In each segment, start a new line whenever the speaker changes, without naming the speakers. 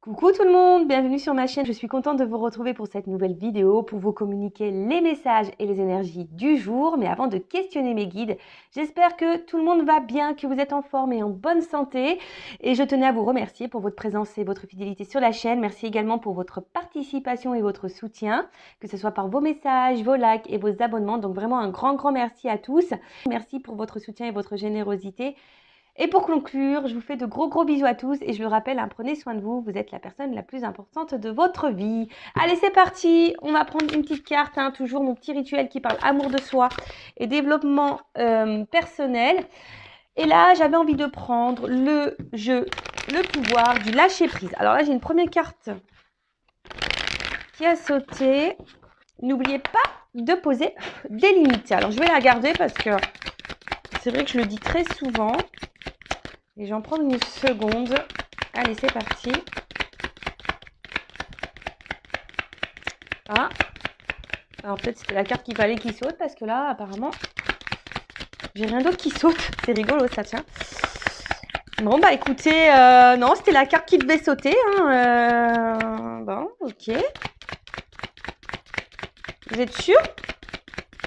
Coucou tout le monde, bienvenue sur ma chaîne. Je suis contente de vous retrouver pour cette nouvelle vidéo pour vous communiquer les messages et les énergies du jour. Mais avant de questionner mes guides, j'espère que tout le monde va bien, que vous êtes en forme et en bonne santé. Et je tenais à vous remercier pour votre présence et votre fidélité sur la chaîne. Merci également pour votre participation et votre soutien, que ce soit par vos messages, vos likes et vos abonnements. Donc vraiment un grand merci à tous. Merci pour votre soutien et votre générosité. Et pour conclure, je vous fais de gros bisous à tous et je le rappelle, hein, prenez soin de vous, vous êtes la personne la plus importante de votre vie. Allez, c'est parti, on va prendre une petite carte, hein, toujours mon petit rituel qui parle amour de soi et développement personnel. Et là, j'avais envie de prendre le jeu, le pouvoir du lâcher prise. Alors là, j'ai une première carte qui a sauté. N'oubliez pas de poser des limites. Alors, je vais la garder parce que c'est vrai que je le dis très souvent. Et j'en prends une seconde. Allez, c'est parti. Ah. Alors peut-être c'était la carte qu'il fallait qu'il saute parce que là, apparemment, j'ai rien d'autre qui saute. C'est rigolo ça, tiens. Bon, bah écoutez, non, c'était la carte qui devait sauter. Hein, bon, ok. Vous êtes sûr?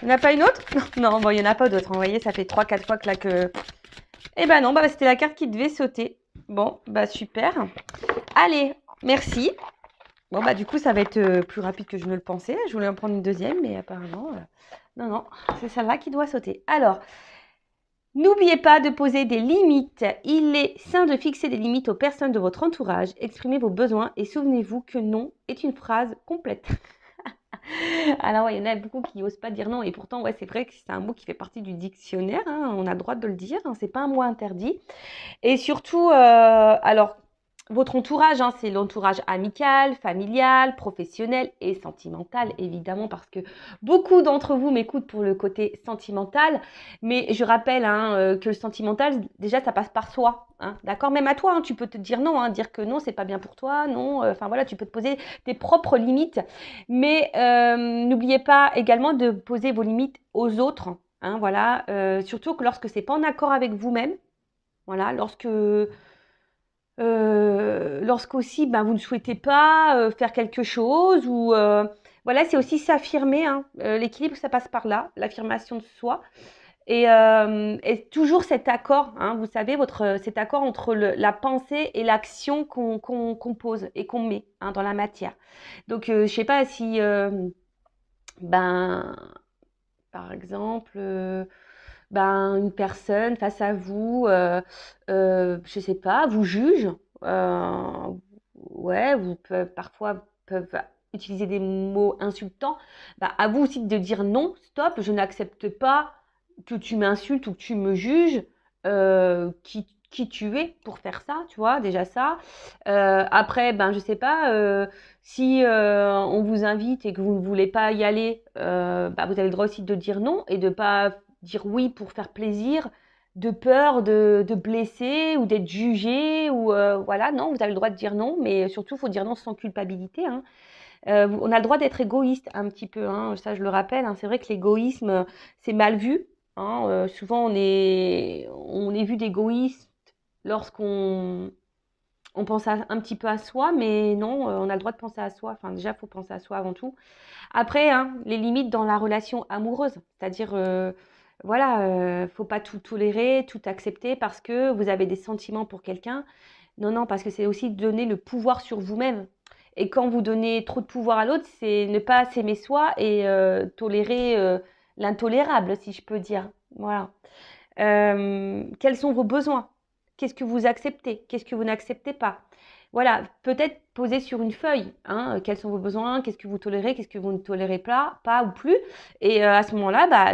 Il n'y en a pas une autre? Non, bon, il n'y en a pas d'autre. Vous voyez, ça fait 3-4 fois que là que... Eh ben non, bah c'était la carte qui devait sauter. Bon, bah super. Allez, merci. Bon, bah du coup, ça va être plus rapide que je ne le pensais. Je voulais en prendre une deuxième, mais apparemment, non, c'est celle-là qui doit sauter. Alors, n'oubliez pas de poser des limites. Il est sain de fixer des limites aux personnes de votre entourage. Exprimez vos besoins et souvenez-vous que non est une phrase complète. Alors, ouais, il y en a beaucoup qui n'osent pas dire non. Et pourtant, ouais, c'est vrai que c'est un mot qui fait partie du dictionnaire. Hein, on a le droit de le dire. Hein, c'est pas un mot interdit. Et surtout, alors, votre entourage, hein, c'est l'entourage amical, familial, professionnel et sentimental, évidemment, parce que beaucoup d'entre vous m'écoutent pour le côté sentimental. Mais je rappelle que le sentimental, déjà, ça passe par soi. Hein, d'accord? Même à toi, hein, tu peux te dire non, hein, dire que non, c'est pas bien pour toi, non. Enfin voilà, tu peux te poser tes propres limites. Mais n'oubliez pas également de poser vos limites aux autres. Hein, voilà, surtout que lorsque c'est pas en accord avec vous-même. Voilà, lorsqu'aussi ben, vous ne souhaitez pas faire quelque chose ou voilà, c'est aussi s'affirmer. Hein. L'équilibre, ça passe par là, l'affirmation de soi. Et toujours cet accord, hein, vous savez, cet accord entre la pensée et l'action qu'on pose et qu'on met hein, dans la matière. Donc, je ne sais pas si, ben, par exemple, une personne face à vous, je sais pas, vous juge, euh, ouais, parfois peuvent utiliser des mots insultants. Bah, à vous aussi de dire non, stop, je n'accepte pas que tu m'insultes ou que tu me juges, qui tu es pour faire ça, tu vois, déjà ça. Après, ben, je sais pas, si on vous invite et que vous ne voulez pas y aller, bah, vous avez le droit aussi de dire non et de pas dire oui pour faire plaisir, de peur de blesser ou d'être jugé ou voilà, non, vous avez le droit de dire non, mais surtout, il faut dire non sans culpabilité. Hein. On a le droit d'être égoïste un petit peu, hein, ça je le rappelle. Hein, c'est vrai que l'égoïsme, c'est mal vu. Hein, souvent, on est vu d'égoïste lorsqu'on pense un petit peu à soi, mais non, on a le droit de penser à soi. Enfin, déjà, il faut penser à soi avant tout. Après, hein, les limites dans la relation amoureuse, c'est-à-dire, voilà, faut pas tout tolérer, tout accepter parce que vous avez des sentiments pour quelqu'un. Non, parce que c'est aussi donner le pouvoir sur vous-même. Et quand vous donnez trop de pouvoir à l'autre, c'est ne pas s'aimer soi et tolérer l'intolérable, si je peux dire. Voilà. Quels sont vos besoins? Qu'est-ce que vous acceptez? Qu'est-ce que vous n'acceptez pas? Voilà, peut-être poser sur une feuille, hein, quels sont vos besoins, qu'est-ce que vous tolérez, qu'est-ce que vous ne tolérez pas ou plus. Et à ce moment-là, bah,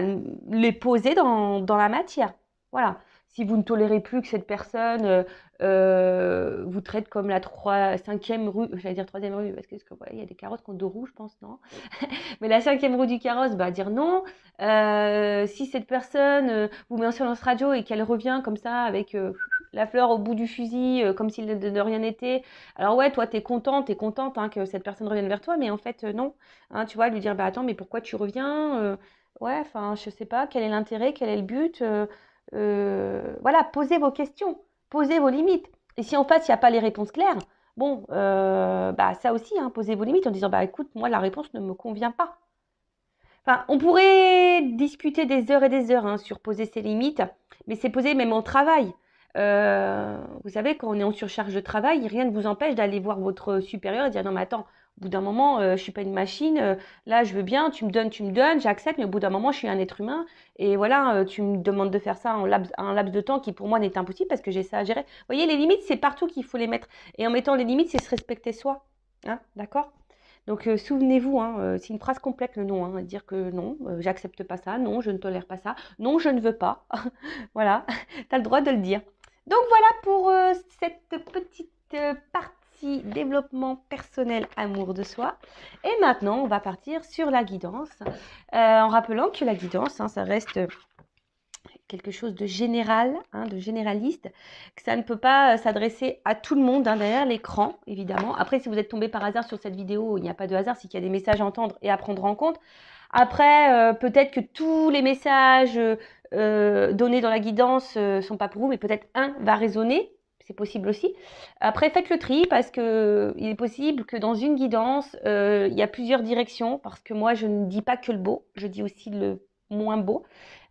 les poser dans la matière. Voilà. Si vous ne tolérez plus que cette personne vous traite comme la 5e rue, j'allais dire 3e rue, parce que ouais, il y a des carrosses qui ont deux roues, je pense, non? Mais la 5e roue du carrosse, bah dire non. Si cette personne vous met en silence radio et qu'elle revient comme ça avec la fleur au bout du fusil, comme s'il de rien n'était, alors ouais, toi t'es contente hein, que cette personne revienne vers toi, mais en fait non. Hein, tu vois, lui dire bah attends, mais pourquoi tu reviens ouais, enfin je sais pas, quel est l'intérêt, quel est le but voilà, posez vos questions, posez vos limites. Et si en face il n'y a pas les réponses claires, Bon, bah, ça aussi, hein, posez vos limites en disant, bah, écoute, moi, la réponse ne me convient pas. Enfin, on pourrait discuter des heures et des heures hein, sur poser ses limites, mais c'est posé même au travail. Vous savez, quand on est en surcharge de travail, rien ne vous empêche d'aller voir votre supérieur et dire non, mais attends, au bout d'un moment, je suis pas une machine. Là, je veux bien, tu me donnes, j'accepte, mais au bout d'un moment, je suis un être humain. Et voilà, tu me demandes de faire ça en un laps de temps qui pour moi n'est impossible parce que j'ai ça à gérer. Vous voyez, les limites, c'est partout qu'il faut les mettre. Et en mettant les limites, c'est se respecter soi. Hein, d'accord? Donc, souvenez-vous, hein, c'est une phrase complète le non, hein, dire que non, j'accepte pas ça, non, je ne tolère pas ça, non, je ne veux pas. Voilà, tu as le droit de le dire. Donc voilà pour cette petite partie développement personnel, amour de soi. Et maintenant, on va partir sur la guidance, en rappelant que la guidance, hein, ça reste quelque chose de général, hein, de généraliste, que ça ne peut pas s'adresser à tout le monde hein, derrière l'écran, évidemment. Après, si vous êtes tombé par hasard sur cette vidéo, il n'y a pas de hasard, c'est qu'il y a des messages à entendre et à prendre en compte. Après, peut-être que tous les messages donnés dans la guidance ne sont pas pour vous, mais peut-être un va résonner. C'est possible aussi. Après, faites le tri parce que il est possible que dans une guidance, il y a plusieurs directions. Parce que moi, je ne dis pas que le beau, je dis aussi le moins beau.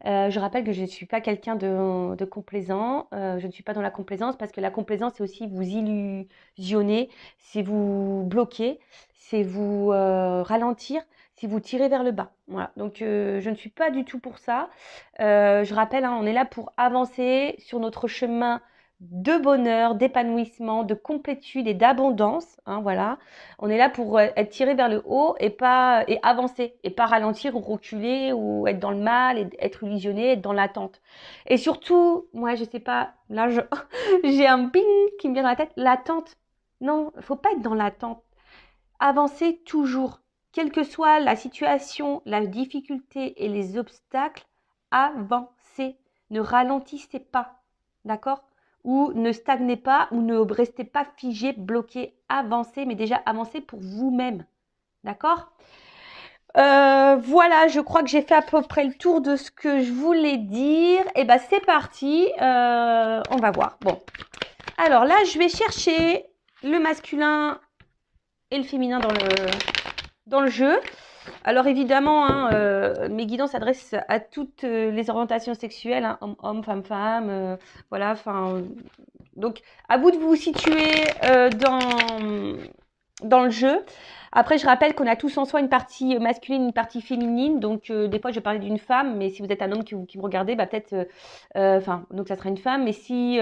Je rappelle que je ne suis pas quelqu'un de complaisant. Je ne suis pas dans la complaisance parce que la complaisance, c'est aussi vous illusionner, c'est vous bloquer, c'est vous ralentir, c'est vous tirer vers le bas. Voilà. Donc, je ne suis pas du tout pour ça. Je rappelle, hein, on est là pour avancer sur notre chemin de bonheur, d'épanouissement, de complétude et d'abondance. Hein, voilà. On est là pour être tiré vers le haut et avancer et pas ralentir ou reculer ou être dans le mal et être illusionné, être dans l'attente. Et surtout, moi je sais pas, là j'ai un ping qui me vient dans la tête, l'attente. Non, faut pas être dans l'attente. Avancez toujours, quelle que soit la situation, la difficulté et les obstacles, avancez. Ne ralentissez pas, d'accord? Ou ne stagnez pas ou ne restez pas figé, bloqué, avancez, mais déjà avancez pour vous-même, d'accord? Voilà, je crois que j'ai fait à peu près le tour de ce que je voulais dire. Et ben c'est parti, on va voir. Bon, alors là, je vais chercher le masculin et le féminin dans le jeu. Alors évidemment, hein, mes guidances s'adressent à toutes les orientations sexuelles, hein, homme, femme, voilà. Enfin, donc à vous de vous situer dans le jeu. Après, je rappelle qu'on a tous en soi une partie masculine, une partie féminine. Donc, des fois, je vais parler d'une femme, mais si vous êtes un homme qui me regardez, bah peut-être, enfin, donc ça sera une femme. Mais si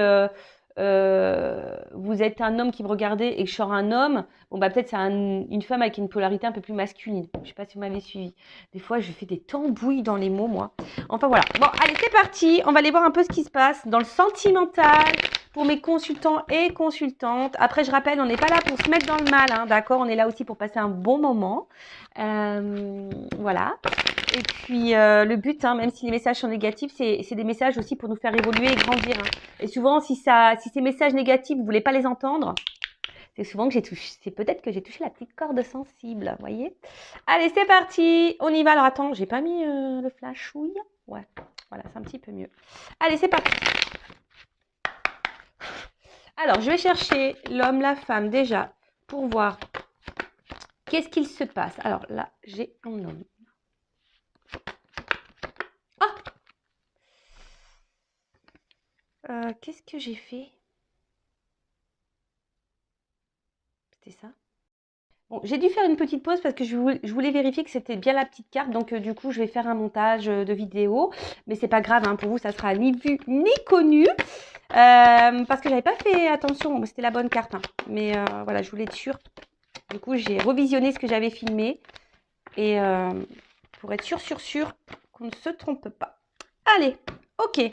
vous êtes un homme qui me regardez et que je sors un homme, bon bah peut-être c'est une femme avec une polarité un peu plus masculine. Je sais pas si vous m'avez suivi. Des fois, je fais des tambouilles dans les mots, moi. Enfin voilà. Bon, allez, c'est parti. On va aller voir un peu ce qui se passe dans le sentimental pour mes consultants et consultantes. Après, je rappelle, on n'est pas là pour se mettre dans le mal, hein, d'accord? On est là aussi pour passer un bon moment. Voilà. Et puis, le but, hein, même si les messages sont négatifs, c'est des messages aussi pour nous faire évoluer et grandir. Hein. Et souvent, si ces messages négatifs, vous voulez pas les entendre, c'est souvent que c'est peut-être que j'ai touché la petite corde sensible, vous voyez? Allez, c'est parti, on y va. Alors attends, j'ai pas mis le flashouille. Ouais, voilà, c'est un petit peu mieux. Allez, c'est parti. Alors, je vais chercher l'homme, la femme déjà pour voir qu'est-ce qu'il se passe. Alors là, j'ai un homme. Qu'est-ce que j'ai fait? C'était ça? Bon, j'ai dû faire une petite pause parce que je voulais vérifier que c'était bien la petite carte. Donc, du coup, je vais faire un montage de vidéo. Mais c'est pas grave, hein, pour vous, ça sera ni vu ni connu. Parce que j'avais pas fait attention. Bon, c'était la bonne carte. Hein. Mais voilà, je voulais être sûre. Du coup, j'ai revisionné ce que j'avais filmé. Et pour être sûr qu'on ne se trompe pas. Allez, ok.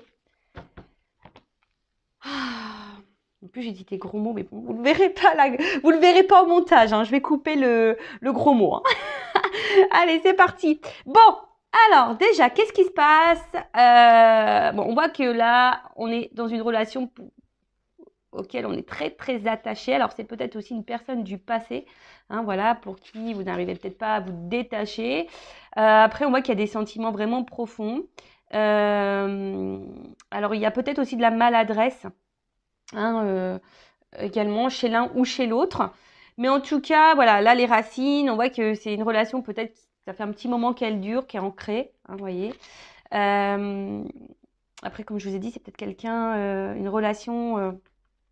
En plus, j'ai dit des gros mots, mais bon, vous ne le verrez pas là, vous le verrez pas au montage. Hein, je vais couper le gros mot. Hein. Allez, c'est parti. Bon, alors déjà, qu'est-ce qui se passe? Bon, on voit que là, on est dans une relation auquel on est très très attaché. Alors, c'est peut-être aussi une personne du passé, hein, voilà, pour qui vous n'arrivez peut-être pas à vous détacher. Après, on voit qu'il y a des sentiments vraiment profonds. Alors, il y a peut-être aussi de la maladresse. Hein, également chez l'un ou chez l'autre. Mais en tout cas, voilà, là, les racines, on voit que c'est une relation peut-être, ça fait un petit moment qu'elle dure, qui est ancrée, hein, vous voyez. Euh, Après, comme je vous ai dit, c'est peut-être quelqu'un, une relation,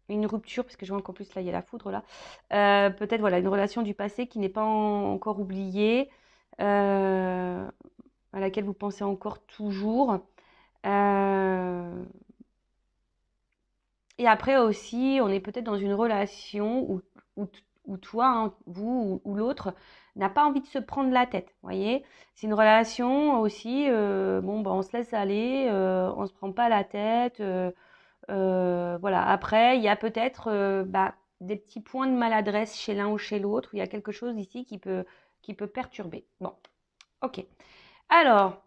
une rupture, parce que je vois qu'en plus, là, il y a la foudre, là. Peut-être, voilà, une relation du passé qui n'est pas encore oubliée, à laquelle vous pensez encore toujours. Euh, Et après aussi, on est peut-être dans une relation où, où toi, hein, vous ou l'autre, n'a pas envie de se prendre la tête. Vous voyez, c'est une relation aussi, bon, ben, on se laisse aller, on ne se prend pas la tête. Voilà. Après, il y a peut-être bah, des petits points de maladresse chez l'un ou chez l'autre, où il y a quelque chose ici qui peut perturber. Bon, ok. Alors,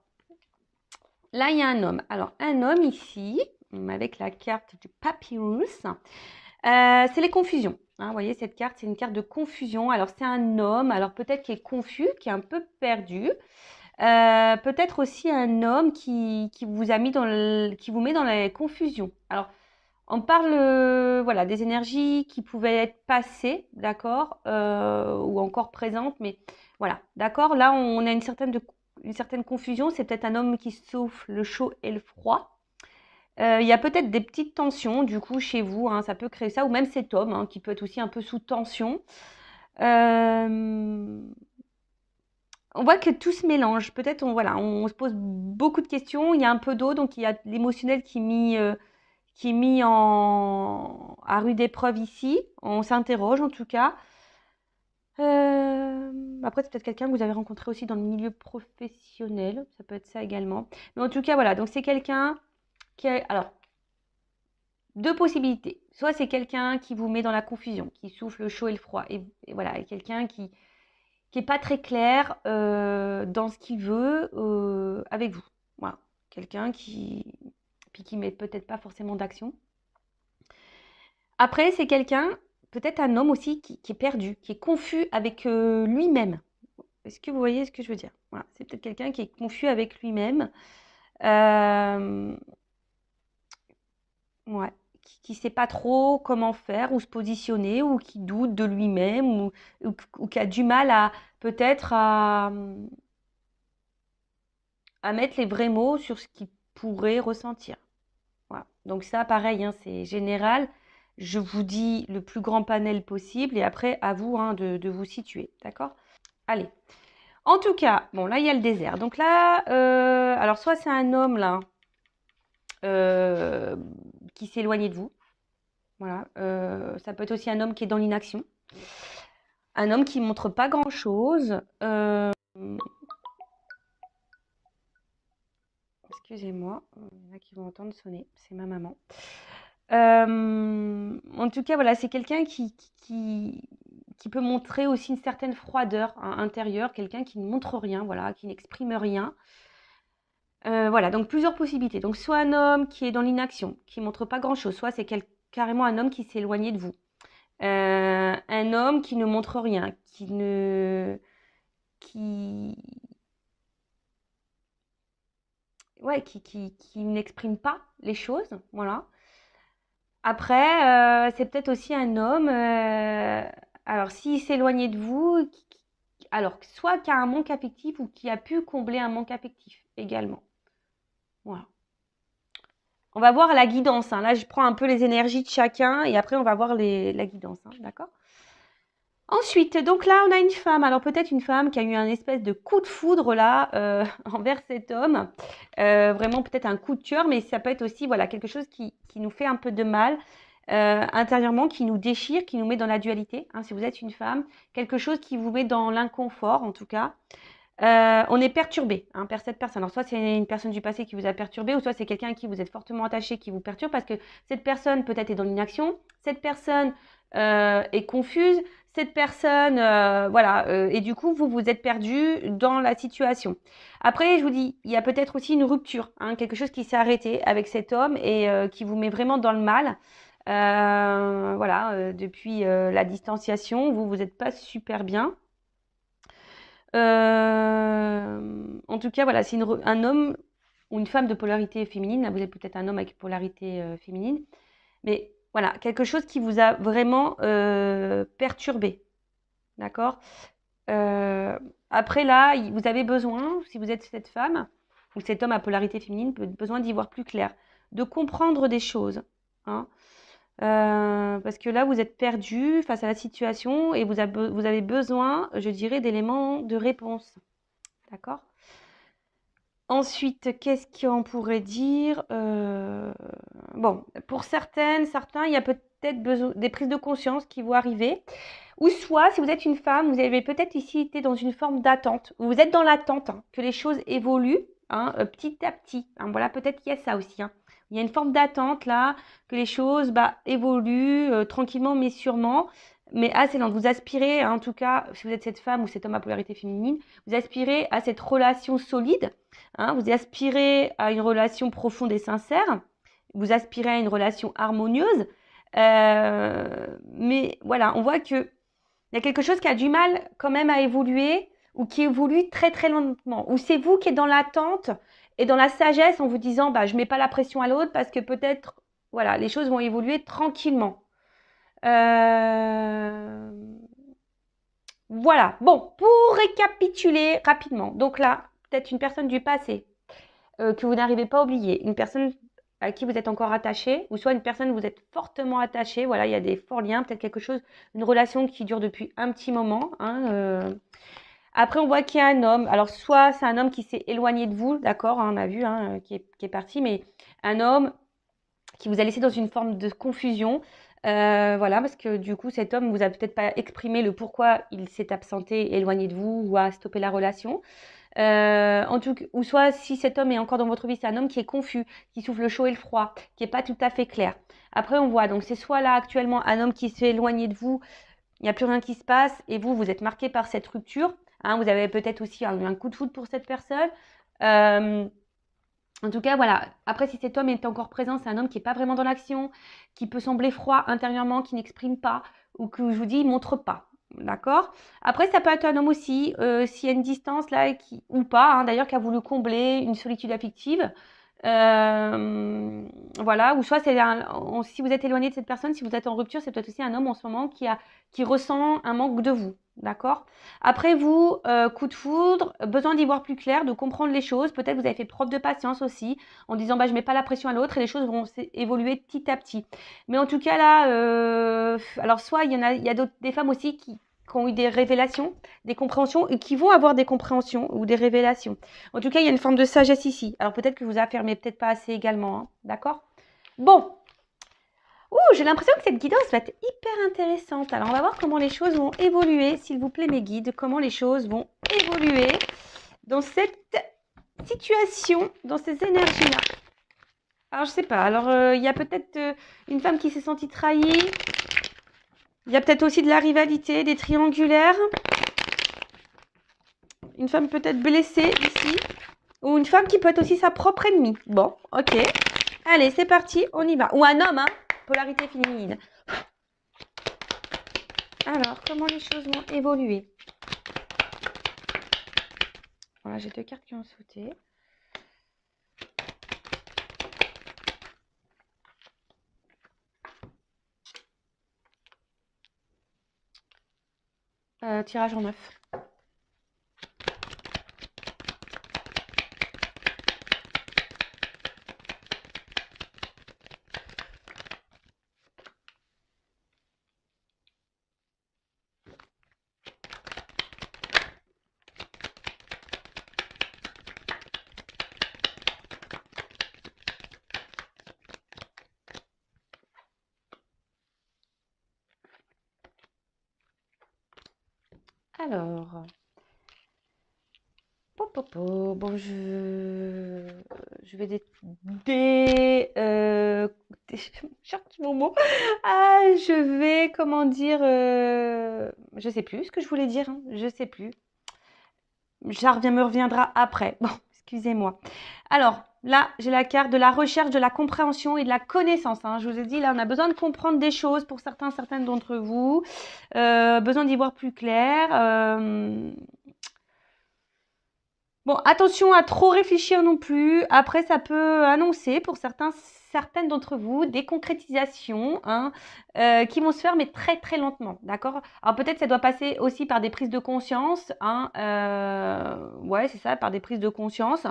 là, il y a un homme. Alors, un homme ici, avec la carte du papyrus. C'est les confusions. Hein, vous voyez, cette carte, c'est une carte de confusion. Alors, c'est un homme, alors peut-être qui est confus, qui est un peu perdu. Peut-être aussi un homme qui vous a mis qui vous met dans la confusion. Alors, on parle voilà, des énergies qui pouvaient être passées, d'accord, ou encore présentes, mais voilà, d'accord. Là, on a une certaine confusion. C'est peut-être un homme qui souffle le chaud et le froid. Il y a peut-être des petites tensions du coup chez vous, hein, ça peut créer ça, ou même cet homme hein, qui peut être aussi un peu sous tension. Euh, on voit que tout se mélange. Peut-être voilà, on se pose beaucoup de questions. Il y a un peu d'eau, donc il y a l'émotionnel qui est mis à rude épreuve ici. On s'interroge en tout cas. Après, c'est peut-être quelqu'un que vous avez rencontré aussi dans le milieu professionnel. Ça peut être ça également. Mais en tout cas, voilà. Donc c'est quelqu'un qui a... Alors, deux possibilités. Soit c'est quelqu'un qui vous met dans la confusion, qui souffle le chaud et le froid. Et voilà, et quelqu'un qui est pas très clair dans ce qu'il veut avec vous. Voilà. Quelqu'un puis qui met peut-être pas forcément d'action. Après, c'est quelqu'un, peut-être un homme aussi, qui est perdu, qui est confus avec lui-même. Est-ce que vous voyez ce que je veux dire? Voilà. C'est peut-être quelqu'un qui est confus avec lui-même. Euh, Ouais, qui sait pas trop comment faire ou se positionner ou qui doute de lui-même ou qui a du mal à peut-être à mettre les vrais mots sur ce qu'il pourrait ressentir. Voilà. Donc ça, pareil, hein, c'est général. Je vous dis le plus grand panel possible et après, à vous hein, de vous situer. D'accord? Allez. En tout cas, bon, là, il y a le désert. Donc là, alors soit c'est un homme là euh, qui s'est éloigné de vous. Voilà, ça peut être aussi un homme qui est dans l'inaction, un homme qui montre pas grand-chose. Excusez-moi, il y en a qui vont entendre sonner, c'est ma maman. En tout cas, voilà, c'est quelqu'un qui peut montrer aussi une certaine froideur hein, intérieure, quelqu'un qui ne montre rien, voilà, qui n'exprime rien. Voilà, donc plusieurs possibilités. Donc soit un homme qui est dans l'inaction, qui montre pas grand-chose, soit c'est carrément un homme qui s'est éloigné de vous. Un homme qui ne montre rien, qui, ouais, qui n'exprime pas les choses, voilà. Après, c'est peut-être aussi un homme, alors s'il s'éloignait de vous, alors soit qui a un manque affectif ou qui a pu combler un manque affectif également. Voilà. On va voir la guidance, hein. Là, je prends un peu les énergies de chacun et après, on va voir la guidance, hein, d'accord? Ensuite, donc là, on a une femme. Alors peut-être une femme qui a eu un espèce de coup de foudre là envers cet homme. Vraiment peut-être un coup de cœur, mais ça peut être aussi voilà quelque chose qui nous fait un peu de mal intérieurement, qui nous déchire, qui nous met dans la dualité. Hein, si vous êtes une femme, quelque chose qui vous met dans l'inconfort en tout cas. On est perturbé hein, par cette personne. Alors soit c'est une personne du passé qui vous a perturbé, ou soit c'est quelqu'un à qui vous êtes fortement attaché qui vous perturbe parce que cette personne peut-être est dans l'inaction, cette personne est confuse, cette personne, voilà, et du coup vous vous êtes perdu dans la situation. Après, je vous dis, il y a peut-être aussi une rupture, hein, quelque chose qui s'est arrêté avec cet homme et qui vous met vraiment dans le mal. Voilà, depuis la distanciation, vous n'êtes pas super bien. En tout cas, voilà, c'est un homme ou une femme de polarité féminine. Là, vous êtes peut-être un homme avec polarité féminine. Mais Voilà, quelque chose qui vous a vraiment perturbé. D'accord? Euh, Après, là, vous avez besoin, si vous êtes cette femme ou cet homme à polarité féminine, besoin d'y voir plus clair, de comprendre des choses. Hein. Parce que là, vous êtes perdu face à la situation et vous avez besoin, je dirais, d'éléments de réponse. D'accord? Ensuite, qu'est-ce qu'on pourrait dire? Bon, pour certains, il y a peut-être besoin des prises de conscience qui vont arriver. Ou soit, si vous êtes une femme, vous avez peut-être ici été dans une forme d'attente. Vous êtes dans l'attente hein, que les choses évoluent hein, petit à petit. Hein. Voilà, peut-être qu'il y a ça aussi. Hein. Il y a une forme d'attente là, que les choses évoluent tranquillement mais sûrement. Mais assez lente. Vous aspirez, hein, en tout cas, si vous êtes cette femme ou cet homme à polarité féminine, vous aspirez à cette relation solide. Hein, vous aspirez à une relation profonde et sincère. Vous aspirez à une relation harmonieuse. Mais voilà, on voit que il y a quelque chose qui a du mal quand même à évoluer ou qui évolue très très lentement. Ou c'est vous qui êtes dans l'attente et dans la sagesse en vous disant je ne mets pas la pression à l'autre parce que peut-être voilà, les choses vont évoluer tranquillement. Voilà. Bon, pour récapituler rapidement. Donc là, peut-être une personne du passé que vous n'arrivez pas à oublier, une personne à qui vous êtes encore attaché, ou soit une personne où vous êtes fortement attaché. Voilà, il y a des forts liens, peut-être quelque chose, une relation qui dure depuis un petit moment. Hein. Après, on voit qu'il y a un homme. Alors, soit c'est un homme qui s'est éloigné de vous, d'accord, hein, on a vu, hein, qui est parti, mais un homme qui vous a laissé dans une forme de confusion. Voilà, parce que du coup, cet homme vous a peut-être pas exprimé le pourquoi il s'est absenté, éloigné de vous ou a stoppé la relation. En tout cas, ou soit si cet homme est encore dans votre vie, c'est un homme qui est confus, qui souffle le chaud et le froid, qui est pas tout à fait clair. Après, on voit, donc c'est soit là actuellement un homme qui s'est éloigné de vous, il n'y a plus rien qui se passe et vous êtes marqué par cette rupture. Hein, vous avez peut-être aussi eu un coup de foudre pour cette personne. Euh, En tout cas, voilà. Après, si cet homme est encore présent, c'est un homme qui n'est pas vraiment dans l'action, qui peut sembler froid intérieurement, qui n'exprime pas, ou que je vous dis, il montre pas. D'accord. Après, ça peut être un homme aussi, s'il y a une distance là, ou pas, hein, d'ailleurs, qui a voulu combler une solitude affective. Euh, voilà. Ou soit, si vous êtes éloigné de cette personne, si vous êtes en rupture, c'est peut-être aussi un homme en ce moment qui ressent un manque de vous. D'accord. Après vous, coup de foudre, besoin d'y voir plus clair, de comprendre les choses. Peut-être vous avez fait preuve de patience aussi, en disant je mets pas la pression à l'autre et les choses vont évoluer petit à petit. Mais en tout cas là, alors soit il y a des femmes aussi qui ont eu des révélations, des compréhensions et qui vont avoir des compréhensions ou des révélations. En tout cas, il y a une forme de sagesse ici. Alors peut-être que vous affirmez peut-être pas assez également, hein, d'accord? Bon, j'ai l'impression que cette guidance va être hyper intéressante. Alors, on va voir comment les choses vont évoluer. S'il vous plaît, mes guides, comment les choses vont évoluer dans cette situation, dans ces énergies-là. Alors, je sais pas. Alors, il y a peut-être une femme qui s'est sentie trahie. Il y a peut-être aussi de la rivalité, des triangulaires. Une femme peut-être blessée ici. Ou une femme qui peut être aussi sa propre ennemie. Bon, ok. Allez, c'est parti, on y va. Ou un homme, hein. Polarité féminine. Alors, comment les choses vont évoluer? Voilà, j'ai 2 cartes qui ont sauté. Tirage en 9. Alors, bon, je vais cherche mon mot. Je vais, comment dire, je sais plus ce que je voulais dire, hein, je sais plus. Me reviendra après. Bon, excusez-moi. Alors, là, j'ai la carte de la recherche, de la compréhension et de la connaissance. Hein. Je vous ai dit, là, on a besoin de comprendre des choses pour certaines d'entre vous. Besoin d'y voir plus clair. Bon, attention à trop réfléchir non plus. Après, ça peut annoncer pour certains certaines d'entre vous des concrétisations hein, qui vont se faire mais très très lentement, d'accord? Alors peut-être ça doit passer aussi par des prises de conscience, hein, ouais c'est ça, par des prises de conscience,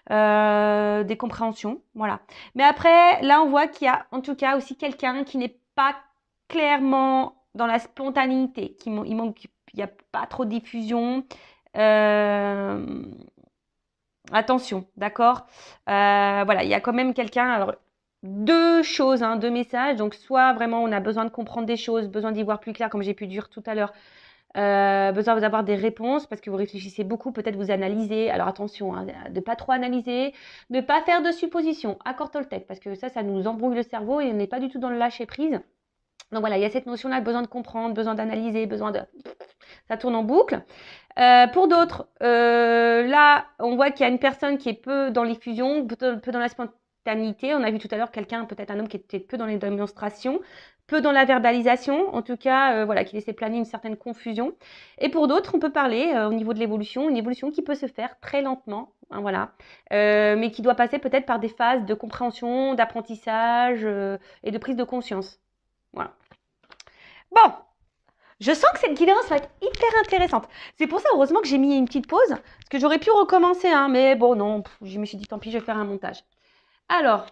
des compréhensions, voilà. Mais après, là on voit qu'il y a en tout cas aussi quelqu'un qui n'est pas clairement dans la spontanéité, il n'y a pas trop de diffusion. Euh, Attention, d'accord? Voilà, il y a quand même quelqu'un. Alors, deux choses, hein, deux messages. Donc, soit vraiment on a besoin de comprendre des choses, besoin d'y voir plus clair, comme j'ai pu dire tout à l'heure, besoin d'avoir des réponses parce que vous réfléchissez beaucoup, peut-être vous analysez. Alors, attention, hein, de pas trop analyser, ne pas faire de suppositions. Accord Toltec, parce que ça nous embrouille le cerveau et on n'est pas du tout dans le lâcher prise. Donc voilà, il y a cette notion-là de besoin de comprendre, besoin d'analyser, besoin de. Ça tourne en boucle. Pour d'autres, là, on voit qu'il y a une personne qui est peu dans l'effusion, peu dans la spontanéité. On a vu tout à l'heure quelqu'un, peut-être un homme qui était peu dans les démonstrations, peu dans la verbalisation, en tout cas, voilà, qui laissait planer une certaine confusion. Et pour d'autres, on peut parler au niveau de l'évolution, une évolution qui peut se faire très lentement, hein, voilà, mais qui doit passer peut-être par des phases de compréhension, d'apprentissage et de prise de conscience. Voilà. Bon, je sens que cette guidance va être hyper intéressante. C'est pour ça, heureusement, que j'ai mis une petite pause, parce que j'aurais pu recommencer, hein, mais bon, non, je me suis dit, tant pis, je vais faire un montage. Alors,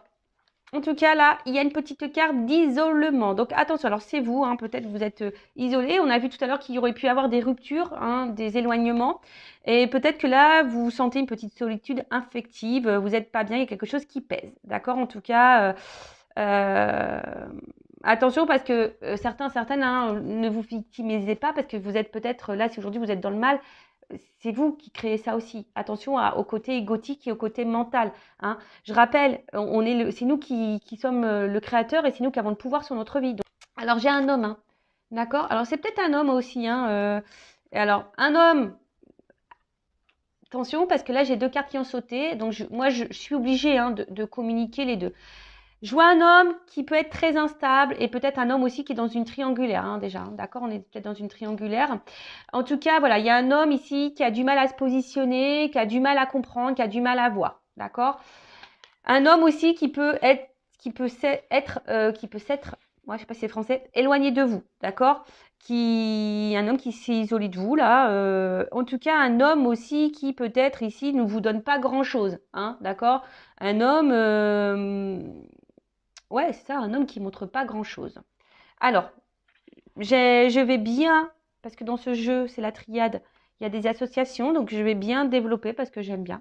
en tout cas, là, il y a une petite carte d'isolement. Donc, attention, alors c'est vous, hein, peut-être vous êtes isolé. On a vu tout à l'heure qu'il y aurait pu y avoir des ruptures, hein, des éloignements. Et peut-être que là, vous sentez une petite solitude affective, vous n'êtes pas bien, il y a quelque chose qui pèse. D'accord? En tout cas, euh, attention parce que certaines, hein, ne vous victimisez pas parce que vous êtes peut-être là, si aujourd'hui vous êtes dans le mal, c'est vous qui créez ça aussi. Attention au côté égotique et au côté mental. Hein. Je rappelle, c'est nous qui sommes le créateur et c'est nous qui avons le pouvoir sur notre vie. Donc, alors j'ai un homme, hein, d'accord? Alors c'est peut-être un homme aussi. Hein, et alors un homme, attention parce que là j'ai deux cartes qui ont sauté, donc je suis obligée hein, de communiquer les deux. Je vois un homme qui peut être très instable et peut-être un homme aussi qui est dans une triangulaire, hein, déjà. D'accord, on est peut-être dans une triangulaire. En tout cas, voilà, il y a un homme ici qui a du mal à se positionner, qui a du mal à comprendre, qui a du mal à voir. D'accord. Un homme aussi qui peut être, moi je sais pas si c'est français, éloigné de vous. D'accord. Un homme qui s'est isolé de vous là. En tout cas, un homme aussi qui peut-être ici ne vous donne pas grand-chose. Hein, d'accord. Un homme. Ouais, c'est ça, un homme qui montre pas grand-chose. Alors, je vais bien, parce que dans ce jeu, c'est la triade, il y a des associations, donc je vais bien développer parce que j'aime bien.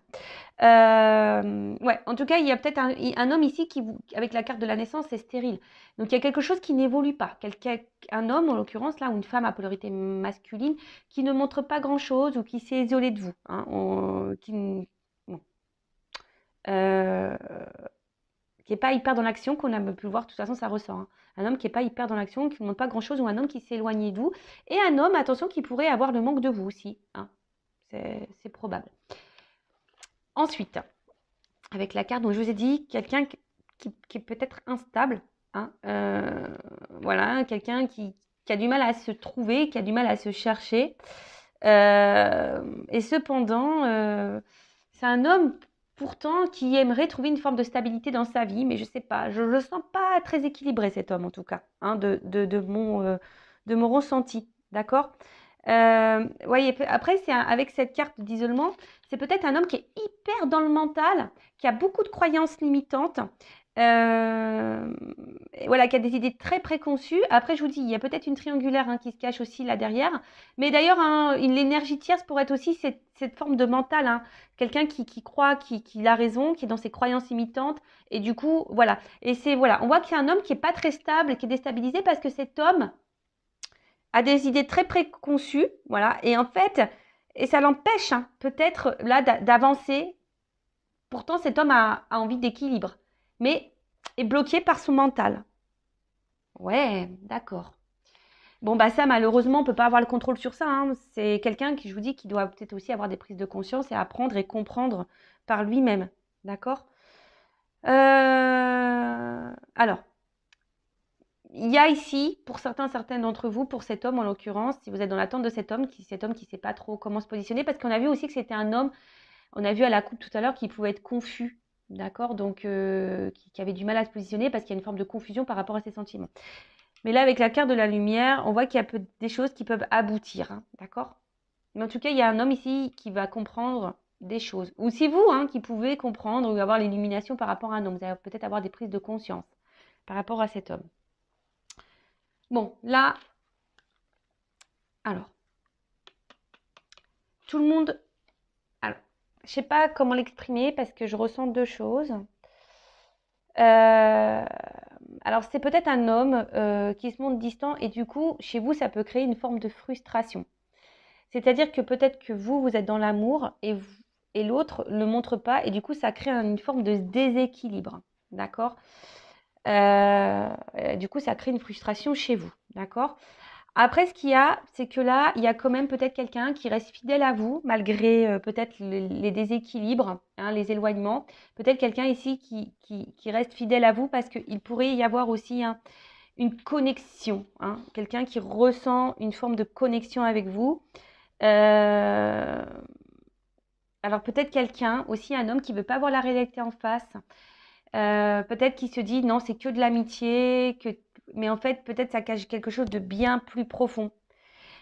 Ouais, en tout cas, il y a peut-être un homme ici avec la carte de la naissance, c'est stérile. Donc il y a quelque chose qui n'évolue pas. Un homme, en l'occurrence, là, ou une femme à polarité masculine, qui ne montre pas grand-chose ou qui s'est isolé de vous. Hein, bon. Euh, qui n'est pas hyper dans l'action, qu'on a pu le voir, de toute façon, ça ressort. Hein. Un homme qui n'est pas hyper dans l'action, qui ne montre pas grand-chose, ou un homme qui s'est éloigné de vous. Et un homme, attention, qui pourrait avoir le manque de vous aussi. Hein. C'est probable. Ensuite, avec la carte dont je vous ai dit, quelqu'un qui est peut-être instable. Hein, voilà, quelqu'un qui a du mal à se trouver, qui a du mal à se chercher. Et cependant, c'est un homme pourtant qui aimerait trouver une forme de stabilité dans sa vie, mais je sais pas, je le sens pas très équilibré cet homme en tout cas, hein, de mon ressenti, d'accord. Ouais, après, avec cette carte d'isolement, c'est peut-être un homme qui est hyper dans le mental, qui a beaucoup de croyances limitantes, et voilà, qui a des idées très préconçues. Après, je vous dis, il y a peut-être une triangulaire hein, qui se cache aussi là derrière. Mais d'ailleurs, hein, l'énergie tierce pourrait être aussi cette forme de mental. Hein. Quelqu'un qui croit qu'il a raison, qui est dans ses croyances limitantes. Et du coup, voilà. Et voilà, on voit qu'il y a un homme qui n'est pas très stable, qui est déstabilisé parce que cet homme a des idées très préconçues. Voilà. Et en fait, et ça l'empêche hein, peut-être là d'avancer. Pourtant, cet homme a envie d'équilibre, mais est bloqué par son mental. Ouais, d'accord. Bon, bah ça, malheureusement, on ne peut pas avoir le contrôle sur ça. Hein. C'est quelqu'un qui, je vous dis, qui doit peut-être aussi avoir des prises de conscience et apprendre et comprendre par lui-même. D'accord. Alors, il y a ici, pour certaines d'entre vous, pour cet homme en l'occurrence, si vous êtes dans l'attente de cet homme qui ne sait pas trop comment se positionner, parce qu'on a vu aussi que c'était un homme, on a vu à la coupe tout à l'heure qu'il pouvait être confus. d'accord? Donc, qui avait du mal à se positionner parce qu'il y a une forme de confusion par rapport à ses sentiments. Mais là, avec la carte de la lumière, on voit qu'il y a des choses qui peuvent aboutir, hein, d'accord? Mais en tout cas, il y a un homme ici qui va comprendre des choses. Ou c'est vous qui pouvez comprendre ou avoir l'illumination par rapport à un homme. Vous allez peut-être avoir des prises de conscience par rapport à cet homme. Bon, là, alors, tout le monde... Alors, je ne sais pas comment l'exprimer parce que je ressens deux choses. Alors, c'est peut-être un homme qui se montre distant et du coup, chez vous, ça peut créer une forme de frustration. C'est-à-dire que peut-être que vous êtes dans l'amour et l'autre ne le montre pas et du coup, ça crée une forme de déséquilibre. D'accord? Du coup, ça crée une frustration chez vous. D'accord? Après, ce qu'il y a, c'est que là, il y a quand même peut-être quelqu'un qui reste fidèle à vous, malgré peut-être les déséquilibres, les éloignements. Peut-être quelqu'un ici qui reste fidèle à vous parce qu'il pourrait y avoir aussi une connexion. Quelqu'un qui ressent une forme de connexion avec vous. Alors peut-être quelqu'un, aussi un homme qui ne veut pas voir la réalité en face. Peut-être qu'il se dit non, c'est que de l'amitié, mais en fait, peut-être ça cache quelque chose de bien plus profond.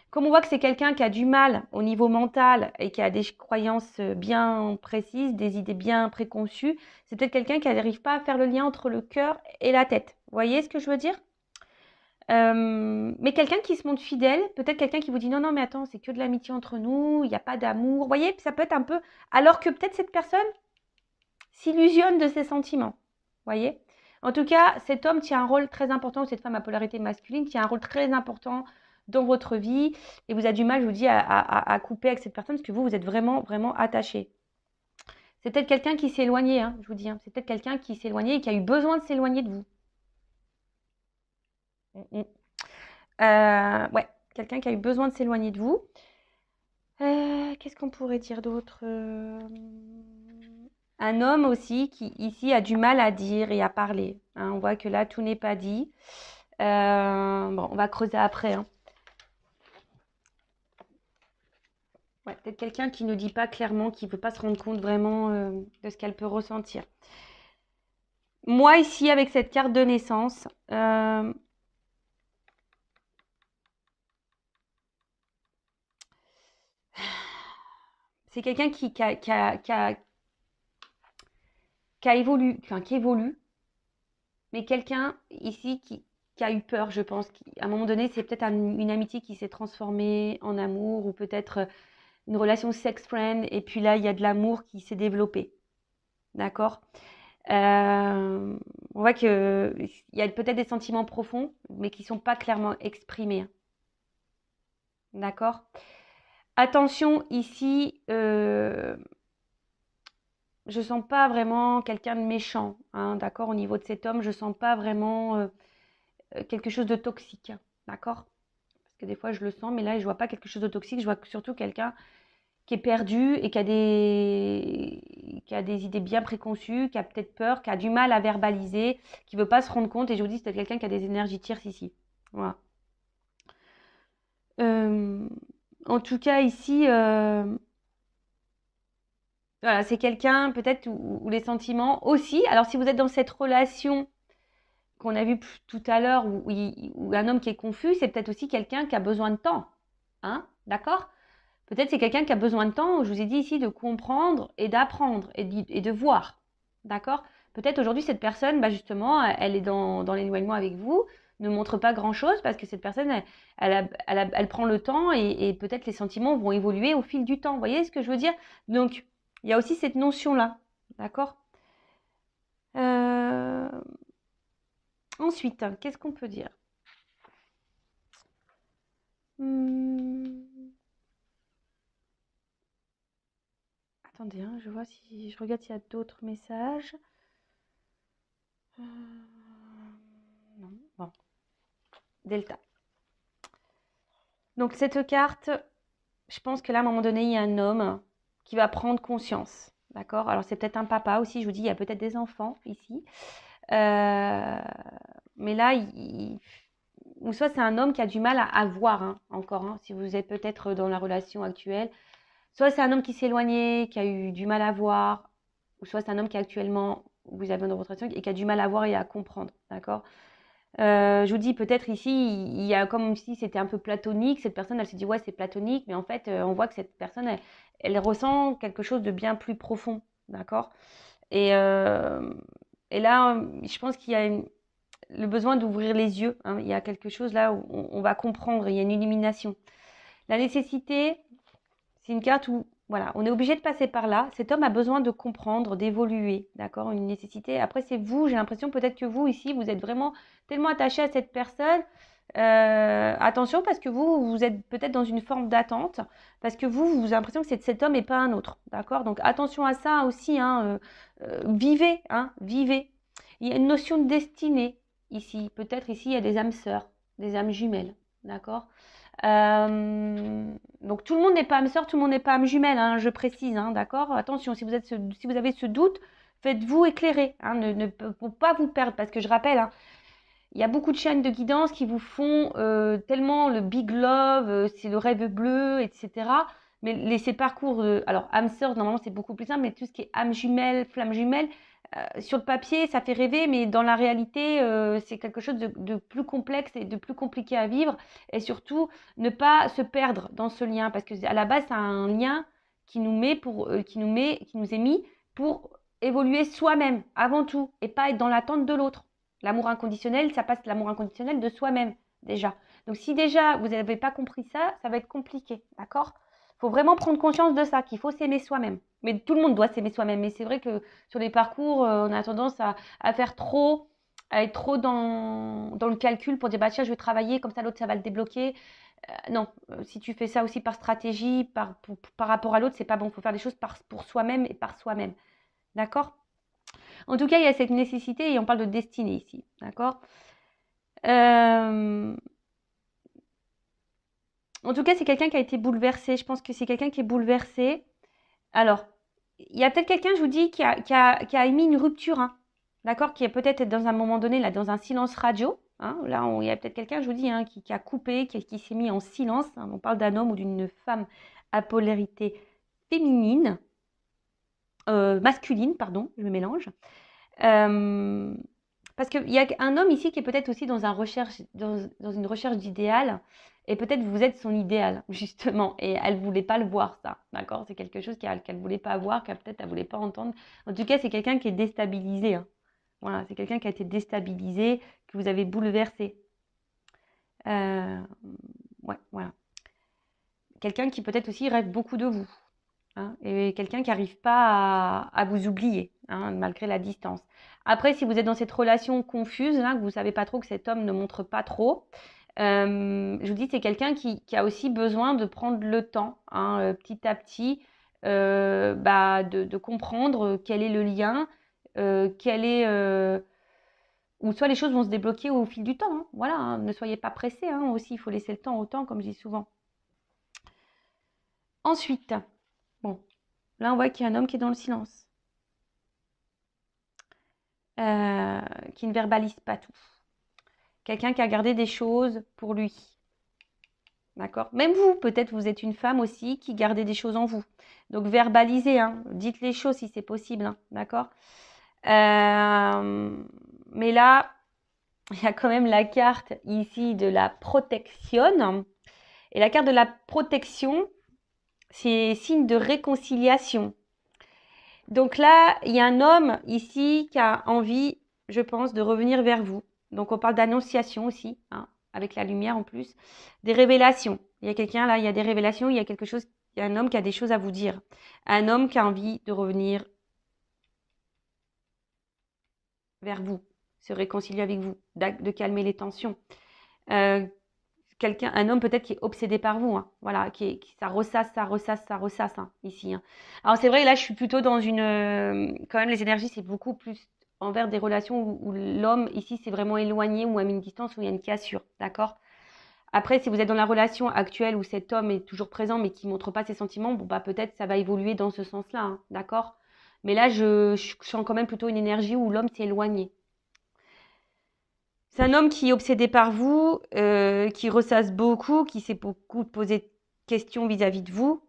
Comme on voit que c'est quelqu'un qui a du mal au niveau mental et qui a des croyances bien précises, des idées bien préconçues, c'est peut-être quelqu'un qui n'arrive pas à faire le lien entre le cœur et la tête. Vous voyez ce que je veux dire? Mais quelqu'un qui se montre fidèle, peut-être quelqu'un qui vous dit non, non, mais attends, c'est que de l'amitié entre nous, il n'y a pas d'amour. Vous voyez, ça peut être un peu. Alors que peut-être cette personne s'illusionne de ses sentiments. Vous voyez? En tout cas, cet homme tient un rôle très important, ou cette femme à polarité masculine tient un rôle très important dans votre vie et vous avez du mal, je vous dis, à couper avec cette personne parce que vous êtes vraiment, vraiment attaché. C'est peut-être quelqu'un qui s'est éloigné, je vous dis. C'est peut-être quelqu'un qui s'est éloigné et qui a eu besoin de s'éloigner de vous. Ouais, quelqu'un qui a eu besoin de s'éloigner de vous. Qu'est-ce qu'on pourrait dire d'autre? Un homme aussi qui ici a du mal à dire et à parler. On voit que là, tout n'est pas dit. Bon, on va creuser après. Ouais, peut-être quelqu'un qui ne dit pas clairement, qui ne veut pas se rendre compte vraiment de ce qu'elle peut ressentir. Moi, ici, avec cette carte de naissance, c'est quelqu'un qui évolue, enfin, qui évolue, mais quelqu'un ici qui a eu peur, je pense. À un moment donné, c'est peut-être une amitié qui s'est transformée en amour ou peut-être une relation sex-friend. Et puis là, il y a de l'amour qui s'est développé. D'accord? On voit qu'il y a peut-être des sentiments profonds, mais qui ne sont pas clairement exprimés. D'accord? Attention, ici, je ne sens pas vraiment quelqu'un de méchant. D'accord? Au niveau de cet homme, je ne sens pas vraiment quelque chose de toxique. D'accord? Parce que des fois, je le sens, mais là, je ne vois pas quelque chose de toxique. Je vois surtout quelqu'un qui est perdu et qui a des idées bien préconçues, qui a peut-être peur, qui a du mal à verbaliser, qui ne veut pas se rendre compte. Et je vous dis, c'est quelqu'un qui a des énergies tierces ici. Voilà. En tout cas, ici, voilà, c'est quelqu'un peut-être où les sentiments aussi. Alors, si vous êtes dans cette relation qu'on a vue tout à l'heure, où un homme qui est confus, c'est peut-être aussi quelqu'un qui a besoin de temps. D'accord? Peut-être c'est quelqu'un qui a besoin de temps, je vous ai dit ici, de comprendre et d'apprendre et de voir. D'accord? Peut-être aujourd'hui, cette personne, justement, elle est dans l'éloignement avec vous, ne montre pas grand-chose parce que cette personne, elle prend le temps et peut-être les sentiments vont évoluer au fil du temps. Vous voyez ce que je veux dire? Donc, il y a aussi cette notion-là. D'accord? Ensuite, qu'est-ce qu'on peut dire? Attendez, je vois si je regarde s'il y a d'autres messages. Non, bon. Delta. Donc cette carte, je pense que là, à un moment donné, il y a un homme qui va prendre conscience. D'accord? Alors c'est peut-être un papa aussi, je vous dis, il y a peut-être des enfants ici. Mais là, ou soit c'est un homme qui a du mal à voir encore, si vous êtes peut-être dans la relation actuelle. Soit c'est un homme qui s'est éloigné, qui a eu du mal à voir. ou soit c'est un homme qui actuellement, vous avez dans votre relation et qui a du mal à voir et à comprendre, d'accord? Je vous dis peut-être ici, il y a comme si c'était un peu platonique. Cette personne, elle se dit ouais, c'est platonique, mais en fait, on voit que cette personne, elle ressent quelque chose de bien plus profond, d'accord? Et, euh, et là, je pense qu'il y a le besoin d'ouvrir les yeux, hein. Il y a quelque chose là où on va comprendre, il y a une illumination. La nécessité, c'est une carte où, voilà, on est obligé de passer par là. Cet homme a besoin de comprendre, d'évoluer, d'accord? Une nécessité. Après, c'est vous, j'ai l'impression peut-être que vous, ici, vous êtes vraiment tellement attaché à cette personne. Attention, parce que vous êtes peut-être dans une forme d'attente, parce que vous avez l'impression que c'est cet homme et pas un autre, d'accord? Donc, attention à ça aussi, hein, vivez, hein, vivez. Il y a une notion de destinée ici. Peut-être ici, il y a des âmes sœurs, des âmes jumelles, d'accord? Donc tout le monde n'est pas âme sœur, tout le monde n'est pas âme jumelle, hein, je précise, hein, d'accord? Attention, si vous avez ce doute, faites-vous éclairer, hein, pour pas vous perdre, parce que je rappelle, hein, il y a beaucoup de chaînes de guidance qui vous font tellement le big love, c'est le rêve bleu, etc. Mais ces parcours, alors âme sœur, normalement c'est beaucoup plus simple, mais tout ce qui est âme jumelle, flamme jumelle, sur le papier ça fait rêver, mais dans la réalité c'est quelque chose de plus complexe et de plus compliqué à vivre. Et surtout, ne pas se perdre dans ce lien, parce que à la base c'est un lien qui nous met qui nous est mis pour évoluer soi-même avant tout, et pas être dans l'attente de l'autre. L'amour inconditionnel, ça passe l'amour inconditionnel de soi-même, déjà. Donc, si déjà vous n'avez pas compris ça, ça va être compliqué, d'accord? Il faut vraiment prendre conscience de ça, qu'il faut s'aimer soi-même. Mais tout le monde doit s'aimer soi-même. Mais c'est vrai que sur les parcours, on a tendance à faire trop, à être trop dans le calcul pour dire, bah tiens, je vais travailler, comme ça l'autre, ça va le débloquer. Non, si tu fais ça aussi par stratégie, par rapport à l'autre, c'est pas bon. Il faut faire des choses pour soi-même et par soi-même. D'accord? En tout cas, il y a cette nécessité et on parle de destinée ici, d'accord? En tout cas, c'est quelqu'un qui a été bouleversé. Je pense que c'est quelqu'un qui est bouleversé. Alors, il y a peut-être quelqu'un, je vous dis, qui a émis une rupture, hein, d'accord? Qui est peut-être dans un moment donné, là, dans un silence radio. Hein. Là, il y a peut-être quelqu'un, je vous dis, hein, qui a coupé, qui s'est mis en silence. Hein. On parle d'un homme ou d'une femme à polarité féminine, masculine, pardon, je me mélange. Euh, Parce qu'il y a un homme ici qui est peut-être aussi dans une recherche d'idéal, et peut-être vous êtes son idéal, justement, et elle ne voulait pas le voir, ça, d'accord? C'est quelque chose qu'elle ne voulait pas voir, qu'elle peut-être elle ne voulait pas entendre. En tout cas, c'est quelqu'un qui est déstabilisé, hein. Voilà, c'est quelqu'un qui a été déstabilisé, que vous avez bouleversé. Euh, ouais, voilà. Quelqu'un qui peut-être aussi rêve beaucoup de vous. Hein, et quelqu'un qui n'arrive pas à vous oublier, hein, malgré la distance. Après, si vous êtes dans cette relation confuse, là, que vous ne savez pas trop, que cet homme ne montre pas trop, je vous dis, c'est quelqu'un qui a aussi besoin de prendre le temps, hein, petit à petit, de comprendre quel est le lien, ou soit les choses vont se débloquer au fil du temps. Hein, voilà, hein, ne soyez pas pressés, hein, aussi, il faut laisser le temps au temps, comme je dis souvent. Ensuite, bon, là, on voit qu'il y a un homme qui est dans le silence. Qui ne verbalise pas tout. Quelqu'un qui a gardé des choses pour lui. D'accord? Même vous, peut-être vous êtes une femme aussi qui gardez des choses en vous. Donc verbalisez, hein, dites les choses si c'est possible. Hein, d'accord? Mais là, il y a quand même la carte ici de la protection. Et la carte de la protection, c'est signe de réconciliation. Donc là, il y a un homme ici qui a envie, je pense, de revenir vers vous. Donc on parle d'annonciation aussi, hein, avec la lumière en plus. Des révélations. Il y a quelqu'un là, il y a des révélations, il y a quelque chose, il y a un homme qui a des choses à vous dire. Un homme qui a envie de revenir vers vous, se réconcilier avec vous, de calmer les tensions. Euh, un homme peut-être qui est obsédé par vous, hein, voilà, ça ressasse, hein, ici. Hein. Alors c'est vrai, là je suis plutôt dans quand même les énergies c'est beaucoup plus envers des relations où l'homme ici c'est vraiment éloigné ou à une distance où il y a une cassure, d'accord? Après, si vous êtes dans la relation actuelle où cet homme est toujours présent mais qui ne montre pas ses sentiments, bon bah peut-être ça va évoluer dans ce sens-là, hein, d'accord? Mais là je sens quand même plutôt une énergie où l'homme s'est éloigné. C'est un homme qui est obsédé par vous, qui ressasse beaucoup, qui s'est beaucoup posé de questions vis-à-vis de vous.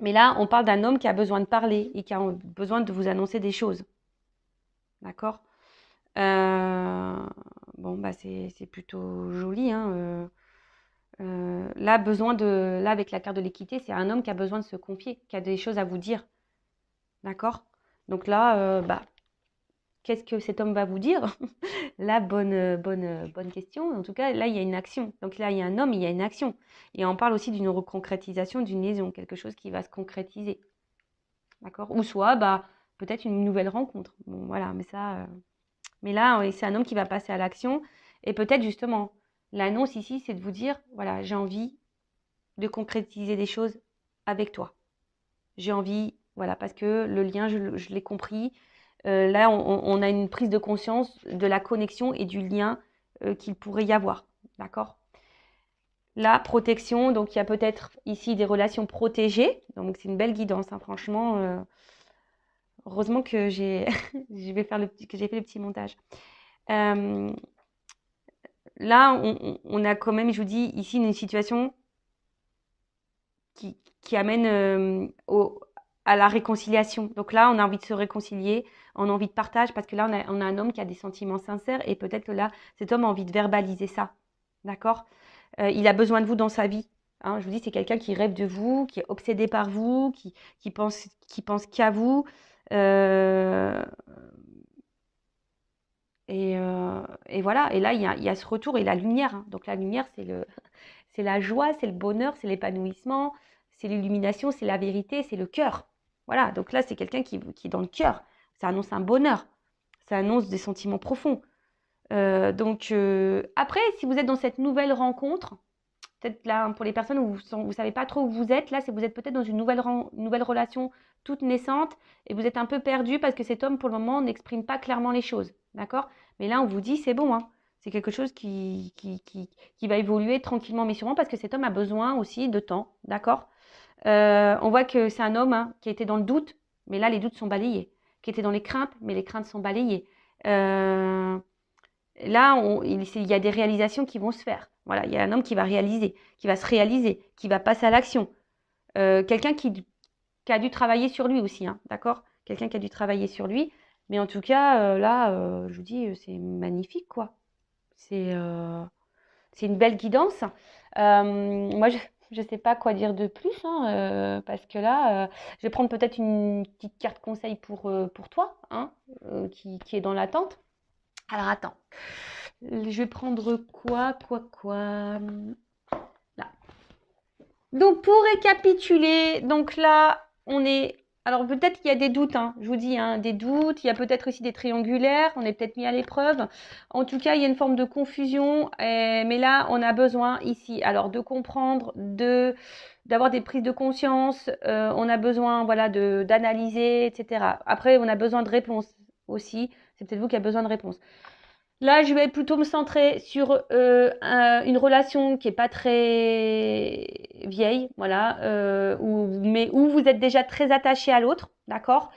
Mais là, on parle d'un homme qui a besoin de parler et qui a besoin de vous annoncer des choses. D'accord? Euh, Bon, bah c'est plutôt joli, hein. Là, là, avec la carte de l'équité, c'est un homme qui a besoin de se confier, qui a des choses à vous dire. D'accord? Donc là, bah, qu'est-ce que cet homme va vous dire? Là, bonne question. En tout cas, là, il y a une action. Donc là, il y a un homme, il y a une action. Et on parle aussi d'une reconcrétisation, d'une liaison, quelque chose qui va se concrétiser. D'accord? Ou soit, bah, peut-être une nouvelle rencontre. Bon, voilà, mais ça. Mais là, c'est un homme qui va passer à l'action. Et peut-être justement, l'annonce ici, c'est de vous dire, voilà, j'ai envie de concrétiser des choses avec toi. J'ai envie, voilà, parce que le lien, je l'ai compris. Là, on a une prise de conscience de la connexion et du lien qu'il pourrait y avoir. D'accord? La protection, donc il y a peut-être ici des relations protégées. Donc c'est une belle guidance, hein, franchement. Heureusement que que j'ai fait le petit montage. Euh, Là, on a quand même, je vous dis, ici une situation qui amène à la réconciliation. Donc là, on a envie de se réconcilier, on a envie de partage, parce que là, on a un homme qui a des sentiments sincères, et peut-être que là, cet homme a envie de verbaliser ça. D'accord? Il a besoin de vous dans sa vie. Hein, je vous dis, c'est quelqu'un qui rêve de vous, qui est obsédé par vous, qui pense qu'à vous. Euh, et voilà. Et là, il y a ce retour et la lumière. Hein. Donc la lumière, c'est la joie, c'est le bonheur, c'est l'épanouissement, c'est l'illumination, c'est la vérité, c'est le cœur. Voilà. Donc là, c'est quelqu'un qui est dans le cœur. Ça annonce un bonheur. Ça annonce des sentiments profonds. Après, si vous êtes dans cette nouvelle rencontre, peut-être là, pour les personnes où vous ne savez pas trop où vous êtes, là, c'est vous êtes peut-être dans une nouvelle relation toute naissante et vous êtes un peu perdu parce que cet homme, pour le moment, n'exprime pas clairement les choses. D'accord? Mais là, on vous dit, c'est bon, hein. C'est quelque chose qui va évoluer tranquillement mais sûrement parce que cet homme a besoin aussi de temps. D'accord? On voit que c'est un homme, hein, qui était dans le doute, mais là, les doutes sont balayés. Qui était dans les craintes, mais les craintes sont balayées. Euh, Là, il y a des réalisations qui vont se faire. Voilà, il y a un homme qui va réaliser, qui va se réaliser, qui va passer à l'action. Quelqu'un qui a dû travailler sur lui aussi, hein, d'accord? Quelqu'un qui a dû travailler sur lui. Mais en tout cas, là, je vous dis, c'est magnifique, quoi. C'est euh, c'est une belle guidance. Moi, je ne sais pas quoi dire de plus, hein, parce que là, je vais prendre peut-être une petite carte conseil pour toi, hein, qui est dans l'attente. Alors, attends. Je vais prendre quoi? Là. Donc, pour récapituler, donc là, on est... Alors, peut-être qu'il y a des doutes, hein, je vous dis, hein, des doutes. Il y a peut-être aussi des triangulaires. On est peut-être mis à l'épreuve. En tout cas, il y a une forme de confusion. Mais là, on a besoin ici, alors, de comprendre, d'avoir des prises de conscience. On a besoin, voilà, d'analyser, etc. Après, on a besoin de réponses aussi. C'est peut-être vous qui avez besoin de réponses. Là, je vais plutôt me centrer sur une relation qui n'est pas très vieille, voilà, mais où vous êtes déjà très attaché à l'autre, d'accord?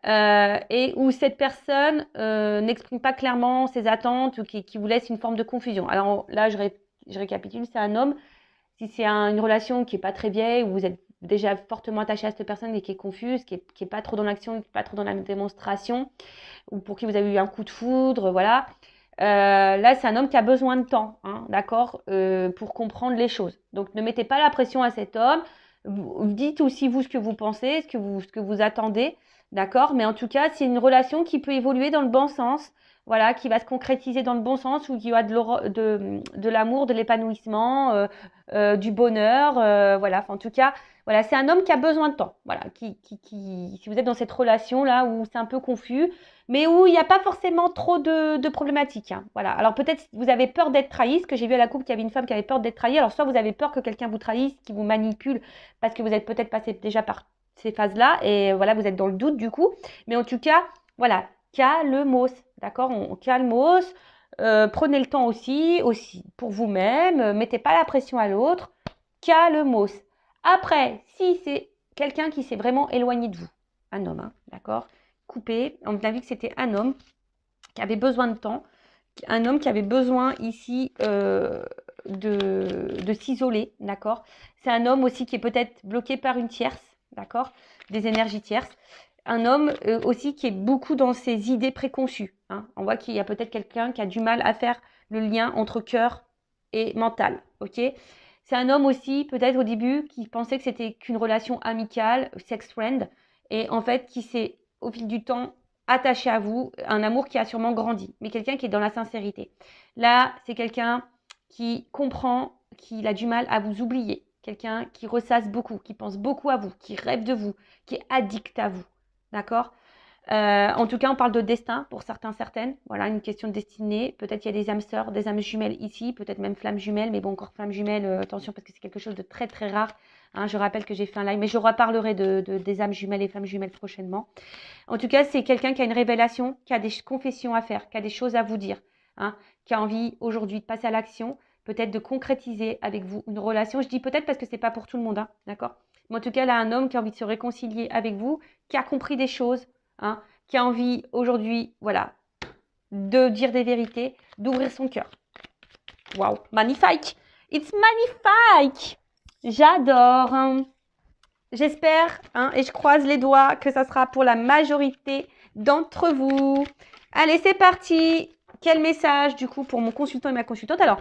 Et où cette personne n'exprime pas clairement ses attentes ou qui vous laisse une forme de confusion. Alors là, je récapitule, c'est un homme. Si c'est une relation qui n'est pas très vieille, où vous êtes déjà fortement attaché à cette personne et qui est confuse, qui est pas trop dans l'action, qui n'est pas trop dans la démonstration, ou pour qui vous avez eu un coup de foudre, voilà. Là, c'est un homme qui a besoin de temps, hein, d'accord, pour comprendre les choses. Donc, ne mettez pas la pression à cet homme. Dites aussi vous ce que vous pensez, ce que vous attendez, d'accord. Mais en tout cas, c'est une relation qui peut évoluer dans le bon sens, voilà, qui va se concrétiser dans le bon sens, où il y a de l'amour, de l'épanouissement, du bonheur, voilà. Enfin, en tout cas, voilà, c'est un homme qui a besoin de temps, voilà. Si vous êtes dans cette relation là où c'est un peu confus mais où il n'y a pas forcément trop de problématiques. Hein. Voilà. Alors peut-être vous avez peur d'être trahi, ce que j'ai vu à la coupe qu'il y avait une femme qui avait peur d'être trahie. Alors soit vous avez peur que quelqu'un vous trahisse, qui vous manipule, parce que vous êtes peut-être passé déjà par ces phases-là, et voilà, vous êtes dans le doute du coup. Mais en tout cas, voilà, calmos, d'accord? On calmos. Prenez le temps aussi pour vous-même. Mettez pas la pression à l'autre. Calmos. Après, si c'est quelqu'un qui s'est vraiment éloigné de vous, un homme, hein, d'accord? Coupé. On a vu que c'était un homme qui avait besoin de temps, un homme qui avait besoin ici de s'isoler, d'accord? C'est un homme aussi qui est peut-être bloqué par une tierce, d'accord? Des énergies tierces. Un homme aussi qui est beaucoup dans ses idées préconçues. Hein. On voit qu'il y a peut-être quelqu'un qui a du mal à faire le lien entre cœur et mental, ok? C'est un homme aussi, peut-être au début, qui pensait que c'était qu'une relation amicale, sex friend, et en fait qui s'est, au fil du temps, attaché à vous, un amour qui a sûrement grandi, mais quelqu'un qui est dans la sincérité. Là, c'est quelqu'un qui comprend qu'il a du mal à vous oublier, quelqu'un qui ressasse beaucoup, qui pense beaucoup à vous, qui rêve de vous, qui est addict à vous. D'accord? En tout cas, on parle de destin pour certains, certaines. Voilà, une question de destinée. Peut-être il y a des âmes sœurs, des âmes jumelles ici, peut-être même flammes jumelles. Mais bon, encore flammes jumelles, attention parce que c'est quelque chose de très très rare. Hein, je rappelle que j'ai fait un live, mais je reparlerai des âmes jumelles et flammes jumelles prochainement. En tout cas, c'est quelqu'un qui a une révélation, qui a des confessions à faire, qui a des choses à vous dire, hein, qui a envie aujourd'hui de passer à l'action, peut-être de concrétiser avec vous une relation. Je dis peut-être parce que c'est pas pour tout le monde, hein, d'accord? Mais en tout cas, là, un homme qui a envie de se réconcilier avec vous, qui a compris des choses, hein, qui a envie aujourd'hui, voilà, de dire des vérités, d'ouvrir son cœur. Waouh, magnifique! It's magnifique! J'adore! Hein. J'espère, hein, et je croise les doigts, que ça sera pour la majorité d'entre vous. Allez, c'est parti. Quel message, du coup, pour mon consultant et ma consultante? Alors,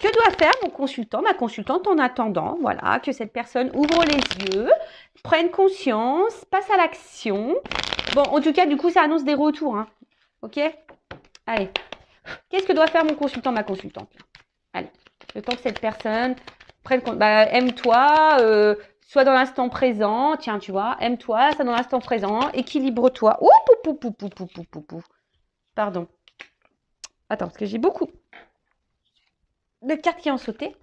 que doit faire mon consultant, ma consultante en attendant, voilà, que cette personne ouvre les yeux, prenne conscience, passe à l'action. Bon, en tout cas, du coup, ça annonce des retours, hein. Ok? Allez. Qu'est-ce que doit faire mon consultant, ma consultante? Allez. Le temps que cette personne prenne compte. Bah, aime-toi, sois dans l'instant présent. Tiens, tu vois, aime-toi, sois dans l'instant présent. Équilibre-toi. Ouh, pou, pou, pou, pou, pou, pou, pou. Pardon. Attends, parce que j'ai beaucoup de cartes qui ont sauté.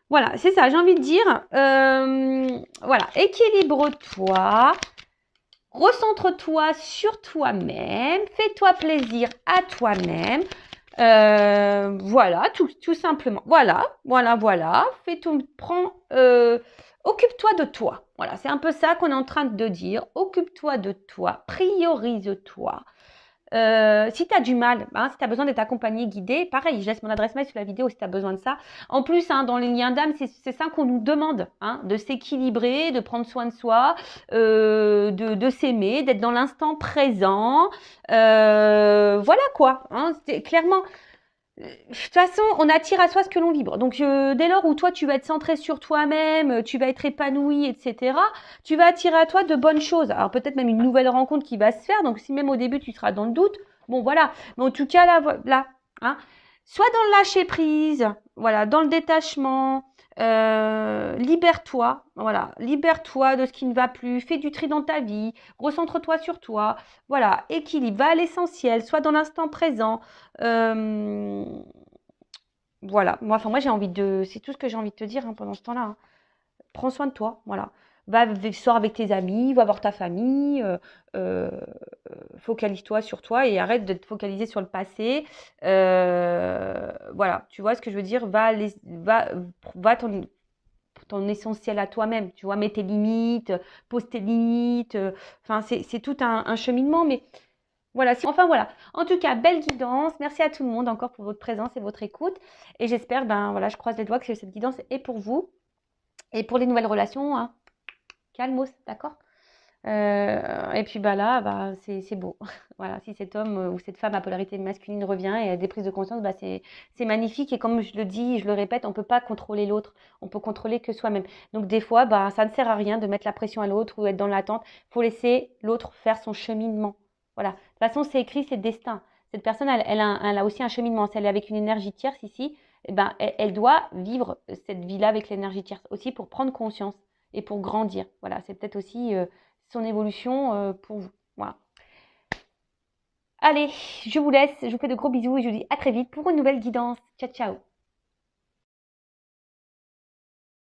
Voilà, c'est ça, j'ai envie de dire. Voilà, équilibre-toi. Recentre-toi sur toi-même. Fais-toi plaisir à toi-même. Voilà, tout simplement. Voilà. Fais tout, occupe-toi de toi. Voilà, c'est un peu ça qu'on est en train de dire. Occupe-toi de toi, priorise-toi. Si tu as du mal, hein, si tu as besoin d'être accompagné, guidé, pareil, je laisse mon adresse mail sous la vidéo si tu as besoin de ça. En plus, hein, dans les liens d'âme, c'est ça qu'on nous demande, hein, de s'équilibrer, de prendre soin de soi, de s'aimer, d'être dans l'instant présent. Voilà quoi, hein, clairement. De toute façon, on attire à soi ce que l'on vibre. Donc, dès lors où toi, tu vas être centré sur toi-même, tu vas être épanoui, etc., tu vas attirer à toi de bonnes choses. Alors, peut-être même une nouvelle rencontre qui va se faire. Donc, si même au début, tu seras dans le doute, bon, voilà. Mais en tout cas, là, hein, soit dans le lâcher-prise, voilà, dans le détachement, libère-toi, voilà, libère-toi de ce qui ne va plus, fais du tri dans ta vie, recentre-toi sur toi, voilà, équilibre, va à l'essentiel, sois dans l'instant présent. Voilà, moi j'ai envie de, c'est tout ce que j'ai envie de te dire hein, pendant ce temps-là. Hein. Prends soin de toi, voilà. Sors avec tes amis, va voir ta famille, focalise-toi sur toi et arrête de te focaliser sur le passé. Voilà, tu vois ce que je veux dire? Va ton essentiel à toi-même, tu vois, mets tes limites, pose tes limites. Enfin, c'est tout un cheminement, mais voilà, enfin voilà. En tout cas, belle guidance. Merci à tout le monde encore pour votre présence et votre écoute. Et j'espère, ben voilà, je croise les doigts que cette guidance est pour vous. Et pour les nouvelles relations, hein, calmos, d'accord? Et puis bah là, bah, c'est beau. Voilà, si cet homme ou cette femme à polarité masculine revient et a des prises de conscience, bah, c'est magnifique. Et comme je le dis, je le répète, on ne peut pas contrôler l'autre. On peut contrôler que soi-même. Donc des fois, bah, ça ne sert à rien de mettre la pression à l'autre ou être dans l'attente. Il faut laisser l'autre faire son cheminement. Voilà. De toute façon, c'est écrit, c'est le destin. Cette personne, elle a aussi un cheminement. Si elle est avec une énergie tierce ici, eh ben, elle doit vivre cette vie-là avec l'énergie tierce aussi pour prendre conscience et pour grandir. Voilà, c'est peut-être aussi son évolution pour vous. Voilà. Allez, je vous laisse, je vous fais de gros bisous et je vous dis à très vite pour une nouvelle guidance. Ciao, ciao.